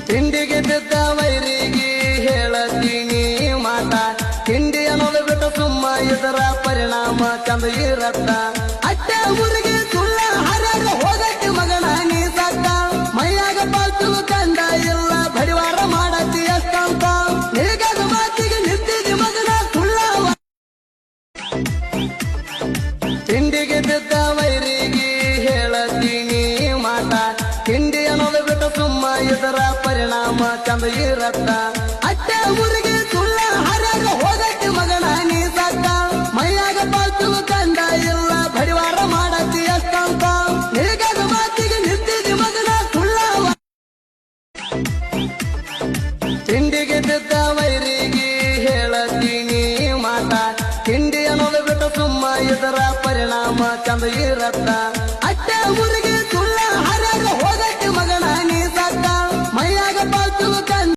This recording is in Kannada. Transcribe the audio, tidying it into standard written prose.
ತಿಂಡಿಗೆ ಬಿದ್ದ ವೈರಿಗೆ ಹೇಳತೀನಿ ಮಾತ ತಿಂಡಿ ಅನ್ನೋದು ಬಿಟ್ಟು ಸುಮ್ಮ ಇದರ ಪರಿಣಾಮ ಚಂದ ಇರತ್ತ ಅಟ್ಟ ಊರಿಗೆ ಸುಳ್ಳ ಹರಡ ಹೋಗಟ್ಟಿ ಮಗನ ನೀ ಸತ್ತ ಮೈಯಾಗ ಪಾಲ್ತು ಕಂಡ ಇಲ್ಲ ಬಡಿವಾರ ಮಾಡತ್ತಿ ಅಷ್ಟಂತ ನಿನಗಾದ ಮಾತಿಗೆ ನಿಂತಿದ್ದಿ ಮಗನ ಸುಳ್ಳ ತಿಂಡಿಗೆ ಬಿದ್ದ ವೈರಿಗೆ ಹೇಳತೀನಿ ಮಾತ ತಿಂಡಿ ಅನ್ನೋದು ಬಿಟ್ಟು ಸುಮ್ಮ ಇದರ ಪರಿಣಾಮ ಚಂದ ಇರತ್ತ ಅಟ್ಟ ಊರಿಗೆ ಸುಳ್ಳ ಹರಡ ಹೋಗಟ್ಟಿ ಮಗನ ನೀ ಸತ್ತ ಮೈಯಾಗ ಪಾಲ್ತು ಕಂಡ ಇಲ್ಲ ಬಡಿವಾರ ಮಾಡತ್ತಿ ಅಷ್ಟಂತ ನಿನಗಾದ ಮಾತಿಗೆ ನಿಂತಿದ್ದಿ ಮಗನ ಸುಳ್ಳ ತಿಂಡಿಗೆ ಬಿದ್ದ ವೈರಿಗೆ ಹೇಳತೀನಿ ಮಾತ ತಿಂಡಿ ಅನ್ನೋದು ಬಿಟ್ಟು ಸುಮ್ಮ ಇದರ ಪರಿಣಾಮ ಚಂದ ಇರತ್ತ ಅಟ್ಟ ಊರಿಗೆ ಸುಳ್ಳ ಹರಡ ಹೋಗಟ್ಟಿ ಮಗನ ನೀ ಸತ್ತ ಮೈಯಾಗ ಪಾಲ್ತು